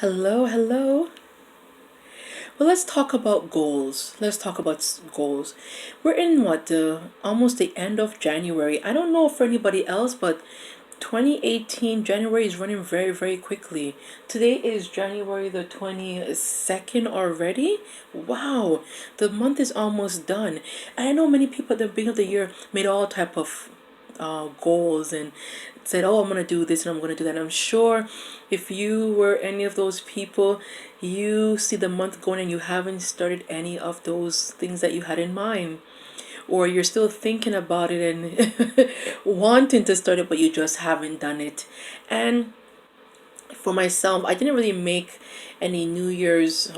Hello, hello. Well, let's talk about goals. Let's talk about goals. We're in what, almost the end of January. I don't know for anybody else, but 2018 January is running very, very quickly. Today is January the 22nd already. Wow, the month is almost done. And I know many people at the beginning of the year made all type of goals and said, "Oh, I'm gonna do this and I'm gonna do that." And I'm sure if you were any of those people, you see the month going and you haven't started any of those things that you had in mind, or you're still thinking about it and wanting to start it, but you just haven't done it. And for myself, I didn't really make any New Year's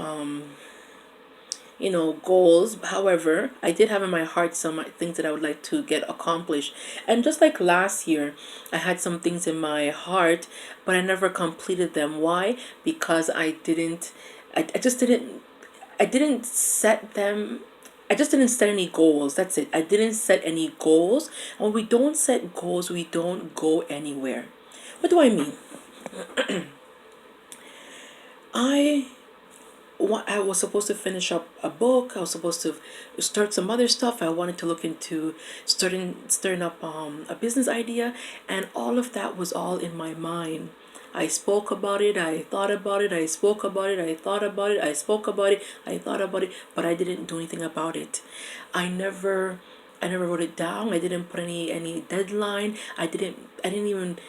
goals. However, I did have in my heart some things that I would like to get accomplished. And just like last year, I had some things in my heart, but I never completed them. Why? Because I just didn't set them. I just didn't set any goals. That's it. I didn't set any goals. When we don't set goals, we don't go anywhere. What do I mean? I I was supposed to finish up a book. I was supposed to start some other stuff. I wanted to look into starting up a business idea, and all of that was all in my mind. I spoke about it. I thought about it. I spoke about it. I thought about it. I spoke about it. I thought about it, but I didn't do anything about it. I never I never wrote it down. I didn't put any deadline. I didn't even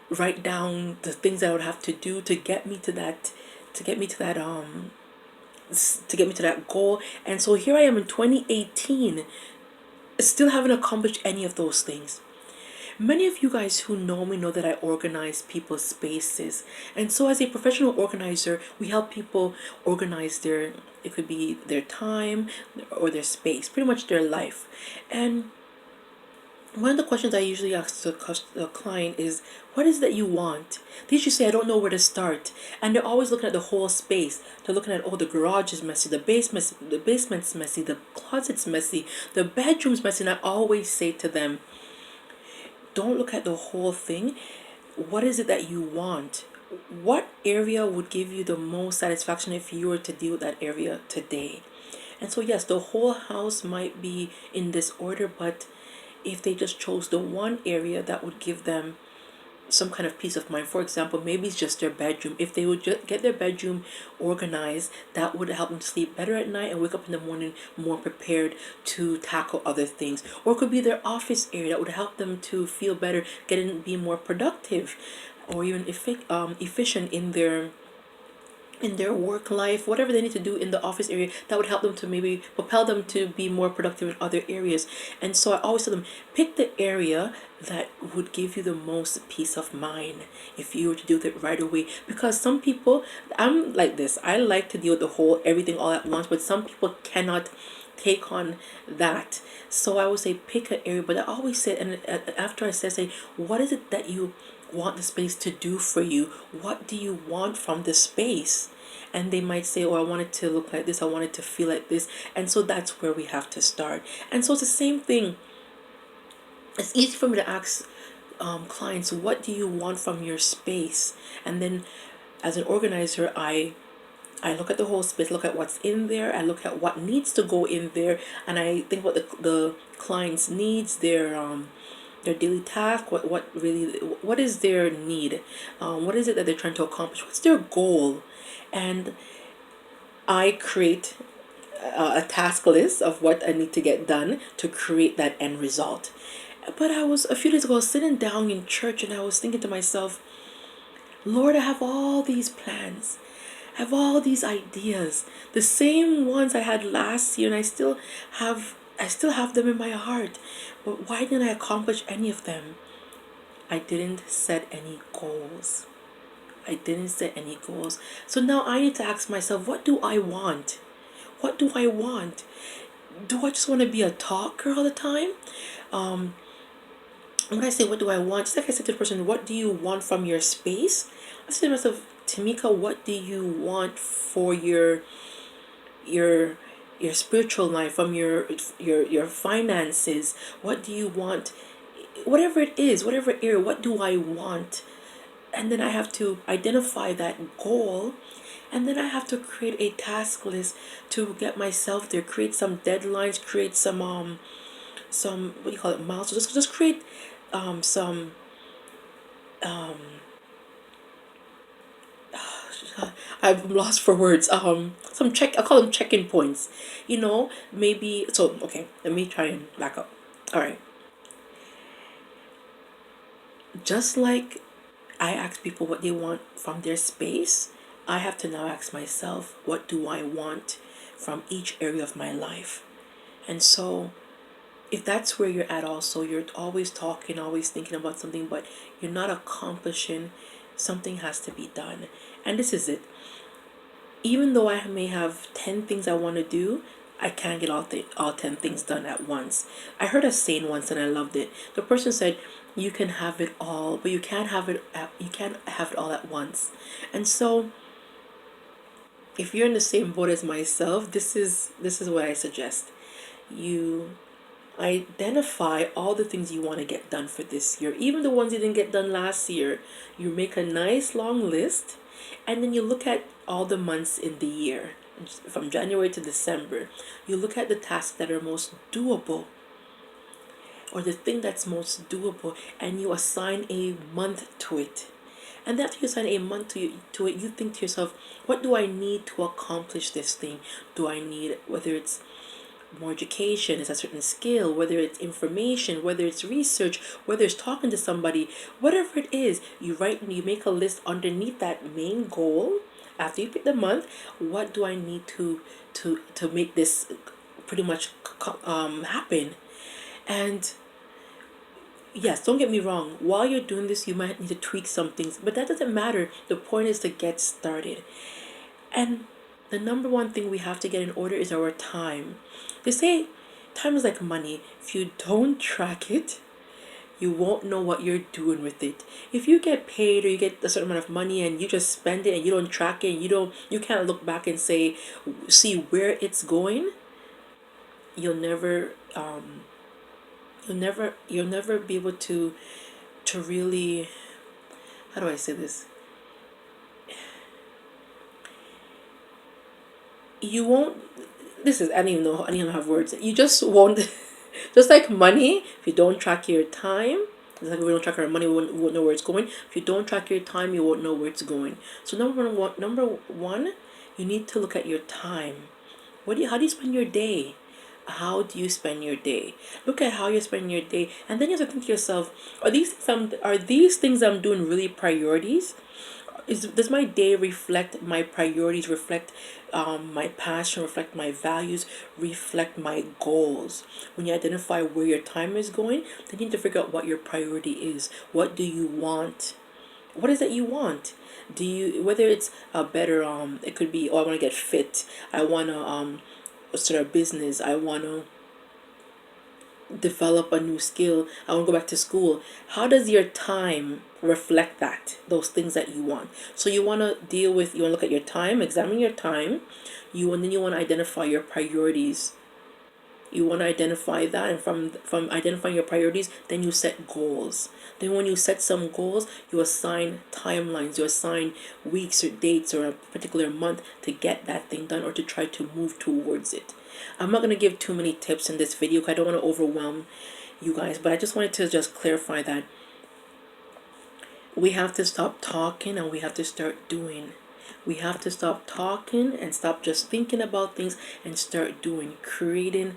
write down the things I would have to do to get me to that to get me to that goal. And so here I am in 2018, still haven't accomplished any of those things. Many of you guys who know me know that I organize people's spaces. And so as a professional organizer, we help people organize it could be their time or their space, pretty much their life. And one of the questions I usually ask the client is, what is it that you want? They usually say, I don't know where to start. And they're always looking at the whole space. They're looking at, oh, the garage is messy, the basement's messy, the closet's messy, the bedroom's messy. And I always say to them, don't look at the whole thing. What is it that you want? What area would give you the most satisfaction if you were to deal with that area today? And so, yes, the whole house might be in disorder, but if they just chose the one area that would give them some kind of peace of mind. For example, maybe it's just their bedroom. If they would just get their bedroom organized, that would help them sleep better at night and wake up in the morning more prepared to tackle other things. Or it could be their office area that would help them to feel better, be more productive, or even efficient in their work life, whatever they need to do in the office area that would help them to maybe propel them to be more productive in other areas. And so I always tell them, pick the area that would give you the most peace of mind if you were to do it right away. Because some people, I'm like this, I like to deal with the whole everything all at once, but some people cannot take on that. So I would say pick an area, but I always say, and after I say, what is it that you want the space to do for you? What do you want from the space? And they might say, oh, I want it to look like this, I want it to feel like this. And so that's where we have to start. And so it's the same thing. It's easy for me to ask clients, what do you want from your space? And then as an organizer, I look at the whole space, look at what's in there, I look at what needs to go in there, and I think what the client's needs, their daily task, what is their need, what is it that they're trying to accomplish, what's their goal, and I create a task list of what I need to get done to create that end result. But I was a few days ago sitting down in church and I was thinking to myself, Lord, I have all these plans. I have all these ideas, the same ones I had last year, and I still have them in my heart. But why didn't I accomplish any of them? I didn't set any goals. I didn't set any goals. So now I need to ask myself, what do I want? What do I want? Do I just want to be a talker all the time? Um, when I say what do I want, just like I said to the person, what do you want from your space? I said to myself, Tamika, what do you want for your your spiritual life, from your finances? What do you want? Whatever it is, whatever area, what do I want? and then I have to identify that goal, and then I have to create a task list to get myself there, create some deadlines, create some what do you call it, milestones. Just create some I'm lost for words. Some check. I call them check-in points. Maybe. So okay, let me try and back up. All right. Just like I ask people what they want from their space, I have to now ask myself, what do I want from each area of my life? And so, if that's where you're at, also, you're always talking, always thinking about something, but you're not accomplishing, something has to be done. And this is it. Even though I may have 10 things I want to do, I can't get all 10 things done at once. I heard a saying once and I loved it. The person said, you can have it all, but you can't have it all at once. And so, if you're in the same boat as myself, this is what I suggest. You identify all the things you want to get done for this year, even the ones you didn't get done last year. You make a nice long list, and then you look at all the months in the year from January to December. You look at the tasks that are most doable, or the thing that's most doable, and you assign a month to it. And after you assign a month to it, you think to yourself, what do I need to accomplish this thing? Do I need, whether it's more education, is a certain skill, whether it's information, whether it's research, whether it's talking to somebody, whatever it is, you make a list underneath that main goal. After you pick the month, what do I need to make this pretty much happen? And yes, don't get me wrong, while you're doing this, you might need to tweak some things, but that doesn't matter. The point is to get started. And the number one thing we have to get in order is our time. They say time is like money. If you don't track it, you won't know what you're doing with it. If you get paid or you get a certain amount of money and you just spend it and you don't track it, and you can't look back and see where it's going, you'll never you'll never be able to really, how do I say this? You won't, I don't even know, I don't even have words. You just won't, just like money, if you don't track your time, just like we don't track our money, we won't know where it's going. If you don't track your time, you won't know where it's going. So number one, you need to look at your time. How do you spend your day? How do you spend your day? Look at how you spend your day, and then you have to think to yourself: Are these things I'm doing really priorities? Does my day reflect my priorities? Reflect my passion? Reflect my values? Reflect my goals? When you identify where your time is going, then you need to figure out what your priority is. What do you want? What is it you want? Do you, whether it's a better it could be, oh, I want to get fit, I want to start a business, I want to develop a new skill, I want to go back to school. How does your time reflect those things that you want? So you want to you want to look at your time, examine your time, and then you want to identify your priorities. You want to identify that, and from identifying your priorities, then you set goals. Then when you set some goals, you assign timelines, you assign weeks or dates or a particular month to get that thing done, or to try to move towards it. I'm not going to give too many tips in this video because I don't want to overwhelm you guys, but I just wanted to just clarify that we have to stop talking and we have to start doing. We have to stop talking and stop just thinking about things and start doing, creating,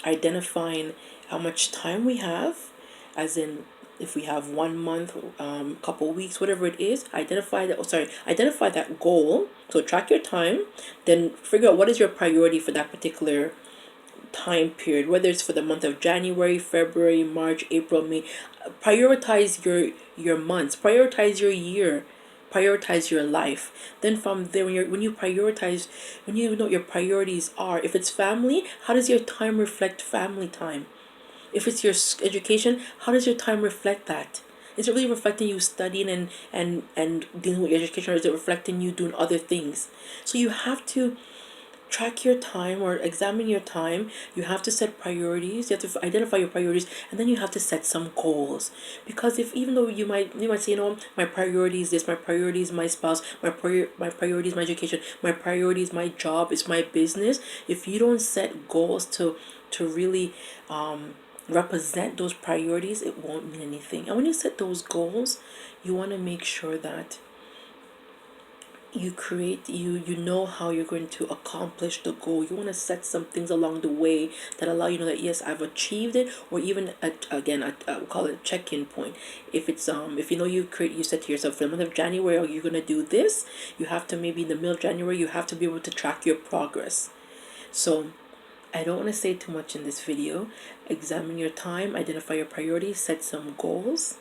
identifying how much time we have, as in if we have 1 month, couple weeks, whatever it is, identify that goal. So track your time, then figure out what is your priority for that particular time period, whether it's for the month of January, February, March, April, May. Prioritize your months, prioritize your year, prioritize your life. Then from there, when you prioritize, when you know what your priorities are, if it's family, how does your time reflect family time? If it's your education, how does your time reflect that? Is it really reflecting you studying and dealing with your education, or is it reflecting you doing other things? So you have to track your time or examine your time. You have to set priorities. You have to identify your priorities, and then you have to set some goals. Because if, even though you might say, my priority is this, my priority is my spouse, my priority is my education, my priority is my job, it's my business. If you don't set goals to really represent those priorities, it won't mean anything. And when you set those goals, you want to make sure that you know how you're going to accomplish the goal. You want to set some things along the way that allow you to know that yes, I've achieved it, or even we'll call it a check-in point. If it's if you know you said to yourself, for the month of January, oh, you're gonna do this, you have to, maybe in the middle of January, you have to be able to track your progress. So I don't want to say too much in this video. Examine your time, identify your priorities, set some goals,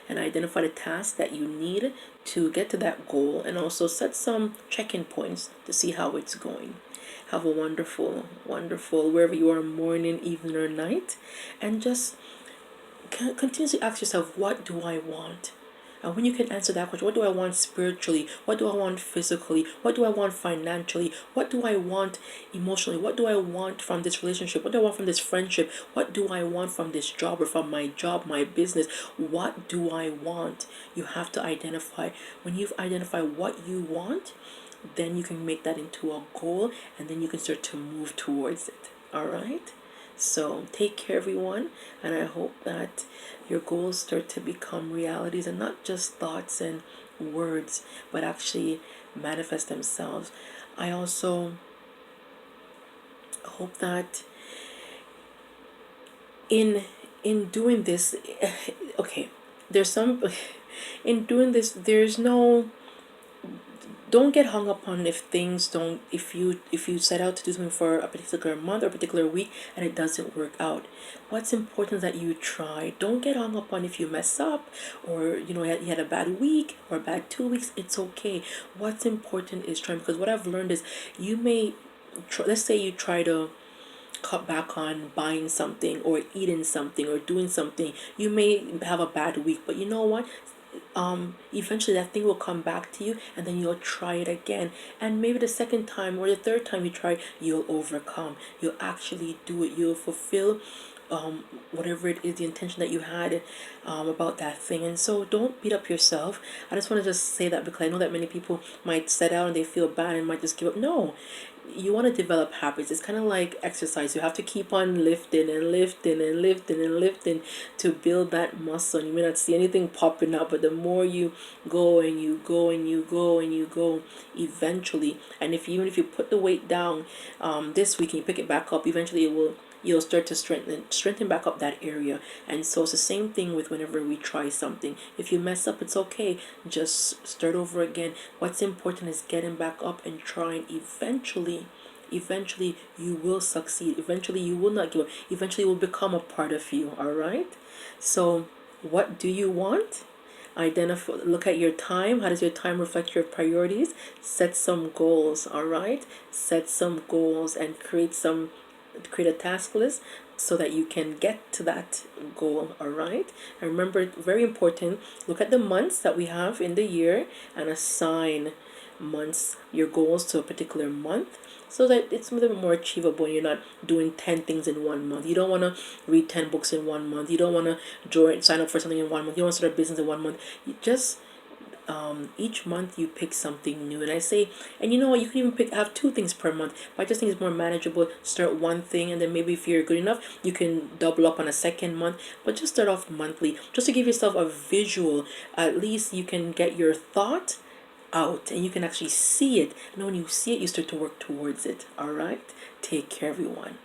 and identify the tasks that you need to get to that goal, and also set some check-in points to see how it's going. Have a wonderful, wonderful, wherever you are, morning, evening, or night, and just continuously ask yourself, what do I want? And when you can answer that question, what do I want spiritually? What do I want physically? What do I want financially? What do I want emotionally? What do I want from this relationship? What do I want from this friendship? What do I want from this job, or from my job, my business? What do I want? You have to identify. When you've identified what you want, then you can make that into a goal, and then you can start to move towards it. All right? So take care, everyone, and I hope that your goals start to become realities and not just thoughts and words, but actually manifest themselves. I also hope that in doing this, okay, there's some in doing this, there's no, don't get hung up on if things don't, if you set out to do something for a particular month or a particular week and it doesn't work out. What's important is that you try. Don't get hung up on if you mess up, or you had a bad week or a bad 2 weeks. It's okay. What's important is trying, because what I've learned is, you may let's say you try to cut back on buying something or eating something or doing something. You may have a bad week, but you know what, eventually that thing will come back to you, and then you'll try it again, and maybe the second time or the third time you try, you'll overcome, you'll actually do it, you'll fulfill whatever it is, the intention that you had about that thing. And so don't beat up yourself. I just want to just say that, because I know that many people might set out and they feel bad and might just give up. No, you want to develop habits. It's kind of like exercise. You have to keep on lifting and lifting and lifting and lifting to build that muscle. And you may not see anything popping up, but the more you go and you go and you go and you go, eventually, and even if you put the weight down this week and you pick it back up, eventually you'll start to strengthen back up that area. And so it's the same thing with whenever we try something. If you mess up, it's okay, just start over again. What's important is getting back up and trying. Eventually you will succeed. Eventually you will not give up. Eventually it will become a part of you. All right, so what do you want? Identify, look at your time. How does your time reflect your priorities? Set some goals. All right, set some goals and create a task list so that you can get to that goal. All right, and remember, very important, look at the months that we have in the year and assign your goals to a particular month, so that it's a little bit more achievable. You're not doing 10 things in 1 month. You don't want to read 10 books in 1 month. You don't want to sign up for something in 1 month. You don't want to start a business in 1 month. You just each month you pick something new. And I say, and you know what, you can even have 2 things per month, but I just think it's more manageable. Start one thing, and then maybe if you're good enough, you can double up on a second month, but just start off monthly, just to give yourself a visual. At least you can get your thought out and you can actually see it, and when you see it, you start to work towards it. All right, take care, everyone.